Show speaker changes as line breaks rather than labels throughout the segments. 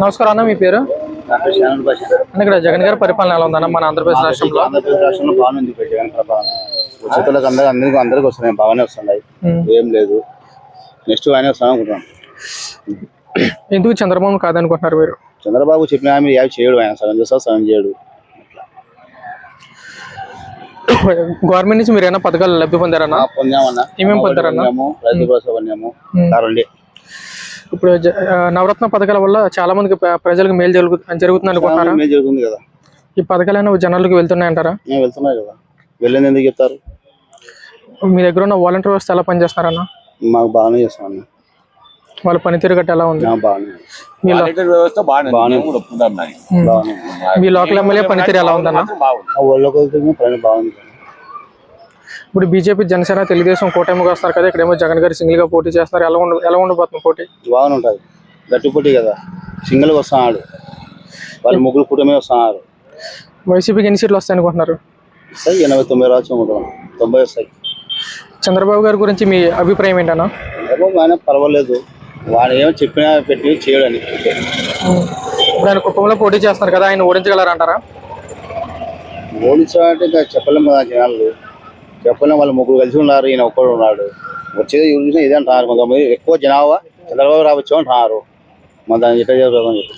నమస్కారం అన్న, మీ పేరు? అంటే ఇక్కడ జగన్ గారి పరిపాలన ఎలా ఉందన్న మన ఆంధ్రప్రదేశ్ రాష్ట్రంలో?
ఆంధ్రప్రదేశ్ రాష్ట్రంలో బాగుంది జగన్ పరిపాలన. ఉచితులకు అందరికి వస్తున్నాయి, బాగానే వస్తున్నాయి, ఏం లేదు. నెక్స్ట్ ఆయన వస్తాను అనుకుంటున్నాం.
ఎందుకు చంద్రబాబు కాదనుకుంటున్నారు మీరు?
చంద్రబాబు చెప్పిన హామీ యాభై చేయడు, ఆయన సగం చేస్తా సగం చేయడు.
గవర్నమెంట్ నుంచి మీరు ఏమైనా పథకాలు లబ్ధి పొందారన్నా?
పొందామన్నా.
ఏమేమి పొందారన్నా?
రైతు భరోసా పొందాము.
ఇప్పుడు నవరత్న పథకాల వల్ల చాలా మందికి ప్రజలకు మేలు జరుగుతుంది అనుకుంటున్నారా?
మేలు జరుగుతుంది కదా.
ఈ పథకాలైనా జనాలకు వెళ్తున్నాయంటారా?
వెళ్తున్నాయి కదా, వెళ్ళేది ఎందుకు చెప్తారు?
మీ దగ్గర ఉన్న వాలంటీర్ వ్యవస్థ ఎలా పనిచేస్తున్నారన్న?
మాకు బాగానే చేస్తామన్నా.
వాళ్ళ పనితీరు గట్ట ఎలా ఉంది? మీ లోకల్ ఎమ్మెల్యే పనితీరు ఎలా ఉందన్న?
బాగుంది.
ఇప్పుడు బీజేపీ, జనసేన, తెలుగుదేశం కూటమిగా వస్తారు కదా, ఇక్కడేమో జగన్ గారు సింగిల్ గా పోటీ చేస్తారు. ఎలా ఉండబోతుంది పోటీ?
బాగుంటుంది, గట్టి పోటీ కదా. సింగిల్ గా వస్తున్నాడు, వాళ్ళు ముగ్గురు కూటమి వస్తున్నారు.
వైసీపీకి ఎన్ని సీట్లు వస్తాయి అనుకుంటున్నారు?
80-90 రావచ్చు, 90 వస్తాయి.
చంద్రబాబు గారి గురించి మీ అభిప్రాయం ఏంటన్నా?
చంద్రబాబు ఆయన పర్వాలేదు, వాడు ఏమో చెప్పినా పెట్టి చేయడని.
ఇప్పుడు ఆయన కుప్పంలో పోటీ చేస్తున్నారు కదా, ఆయన ఓడించగలరంటారా?
ఓడించాలంటే ఇంకా చెప్పలేము కదా, జనాలు చెప్పలేము. వాళ్ళు ముగ్గురు కలిసి ఉన్నారు, ఈయన ఒక్కడు ఉన్నాడు. వచ్చేది ఎవరు చూసినా ఇదే అంటున్నారు. కొంతమంది ఎక్కువ జనాభా చంద్రబాబు రావచ్చు అంటున్నారు. మన దాన్ని ఎట్లా జరుగుతుందని చెప్పి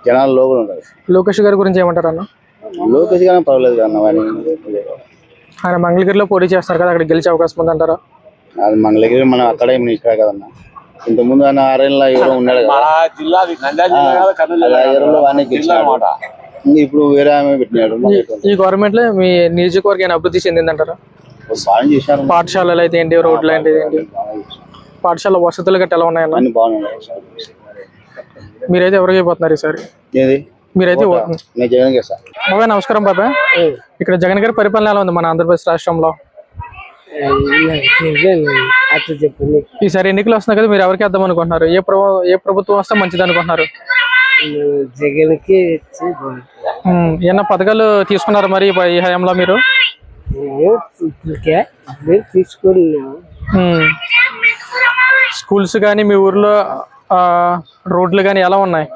జనాలు లోపల ఉంటారు.
లోకేష్ గారి గురించి ఏమంటారు అన్న?
లోకేష్ గారు పర్వాలేదు కదా,
ఆయన మంగళగిరిలో పోటీ చేస్తారు కదా, అక్కడ గెలిచే అవకాశం ఉందంటారా?
అది మంగళగిరి మనం అక్కడ ఏమి ఇక్కడ కదన్నా. ఇంతకుముందు ఆయన ఆరేళ్ళ ఎవరో ఉన్నాడు కదా, ఇప్పుడు వేరే ఆమె పెట్టినాడు.
ఈ గవర్నమెంట్ లో మీ నియోజకవర్గం అభివృద్ధి చెందిందంటారా?
బాగా చేశారు.
పాఠశాలలు అయితే ఏంటి, రోడ్లు అయితే ఏంటి, పాఠశాల వసతులు గట్ట ఎలా ఉన్నాయన్న? మీరైతే ఎవరికి అయిపోతున్నారు ఈసారి? మీరైతే బాబాయ్ నమస్కారం బాబాయ్. ఇక్కడ జగన్ గారి పరిపాలన ఎలా ఉంది మన ఆంధ్రప్రదేశ్ రాష్ట్రంలో? ఈసారి ఎన్నికలు వస్తున్నాయి కదా, మీరు ఎవరికి వేద్దాం అనుకుంటున్నారు? ఏ ప్రభుత్వం వస్తే మంచిది అనుకుంటున్నారు?
జగన్కి
ఏమన్నా పథకాలు తీసుకున్నారు మరి ఈ హయాంలో మీరు? స్కూల్స్ కానీ మీ ఊర్లో రోడ్లు కానీ ఎలా ఉన్నాయి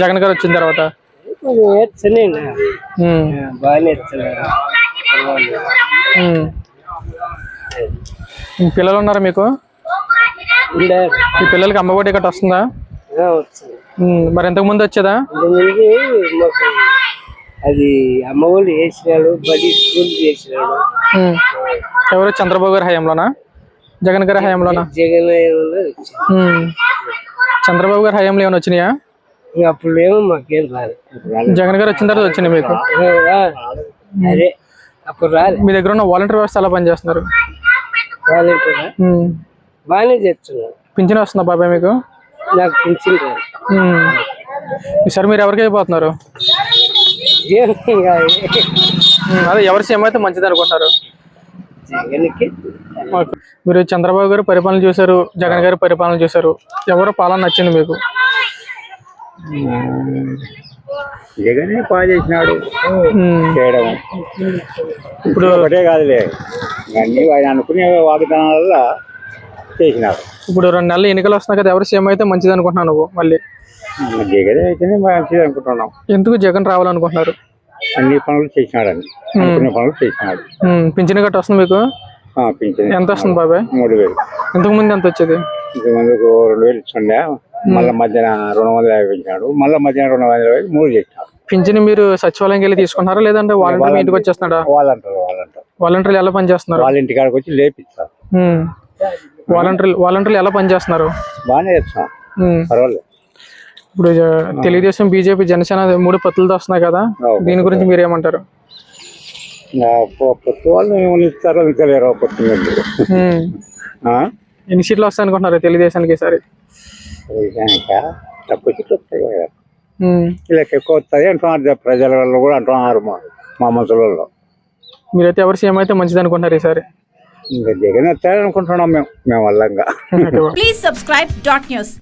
జగన్ గారు వచ్చిన తర్వాత? పిల్లలు ఉన్నారా మీకు? ఈ పిల్లలకి అమ్మఒడి గట్ట వస్తుందా? మరి ఇంతకు ముందు వచ్చేదా?
అది అమ్మఒడి చేసినాడు, బడి స్కూల్ చేసినాడు.
ఎవరు? చంద్రబాబు గారి హయాంలోనా, జగన్ గారి హయాంలోనా?
జగన్
చంద్రబాబు గారి హయాంలో ఏమైనా వచ్చినాయా?
అప్పుడు ఏమో మాకేం రాదు.
జగన్ గారు వచ్చిన తర్వాత వచ్చినాయి మీకు?
అదే అప్పుడు రాదు.
మీ దగ్గర ఉన్న వాలంటీర్ వ్యవస్థ ఎలా పనిచేస్తున్నారు?
వాలంటీర్ బాగానే చేస్తున్నారు.
పింఛన్ వస్తుందా బాబాయ్ మీకు?
నాకు పింఛన్ రాదు.
ఈసారి మీరు ఎవరికి అయిపోతున్నారు? అదే ఎవరి సీఎం అయితే మంచిది అనుకుంటారు? మీరు చంద్రబాబు గారు పరిపాలన చూశారు, జగన్ గారి పరిపాలన చూశారు, ఎవరు పాలన నచ్చింది మీకు?
జగన్ బాగా చేసినాడు చేయడం.
ఇప్పుడు
ఒకటే కాదులే, అన్ని ఆయన అనుకునే వాగ్దానాల వల్ల చేసినాడు.
ఇప్పుడు 2 నెలలు ఎన్నికలు వస్తున్నాయి కదా, ఎవరు సీఎం అయితే మంచిది అనుకుంటున్నావు నువ్వు? మళ్ళీ
జగన్ అయితేనే మంచిది అనుకుంటున్నాం.
ఎందుకు జగన్ రావాలనుకుంటున్నారు?
అన్ని పనులు చేసినాడని, అనుకునే పనులు చేసినాడు.
పింఛన్ గట్ట వస్తుంది మీకు?
పింఛన్
ఎంత వస్తుంది బాబాయ్?
3000.
ఇంతకు ముందు ఎంత వచ్చేది?
ఇంతకుముందుకు 2000 ఇచ్చిండే, మళ్ళీ మధ్యాహ్న 250 పెంచినాడు, మళ్ళీ మధ్యాహ్నం 250 3 చేసినాడు.
పింఛన్ మీరు సచివాలయంకి వెళ్ళి తీసుకుంటారా లేదంటే వాలంటీర్ ఇంటికి వచ్చేస్తున్నాడా? వాలంటీర్లు ఎలా పనిచేస్తున్నారు?
వాళ్ళ ఇంటికాడికి వచ్చి లేపిస్తారు.
వాలంటీర్లు ఎలా పనిచేస్తున్నారు?
బాగానే చేస్తున్నారు, పర్వాలేదు.
ఇప్పుడు తెలుగుదేశం, బీజేపీ, జనసేన 3 పొత్తులతో వస్తున్నాయి కదా, దీని గురించి మీరు ఏమంటారు?
పొత్తు వాళ్ళు ఏమైనా ఇస్తారో ఇంకా లేరు. పొత్తు
ఎన్ని సీట్లు వస్తాయి అనుకుంటున్నారు తెలుగుదేశానికి ఈసారి?
తక్కువ సీట్లు వస్తాయి కదా, ఇలా ఎక్కువ వస్తాయి అంటున్నారు ప్రజల కూడా అంటున్నారు, మా మనుషులలో.
మీరైతే ఎవరు సీఎం అయితే మంచిది అనుకుంటున్నారు ఈసారి?
ఇంకా జగన్ వస్తాయని అనుకుంటున్నాం మేము వల్ల.
Please subscribe dot news.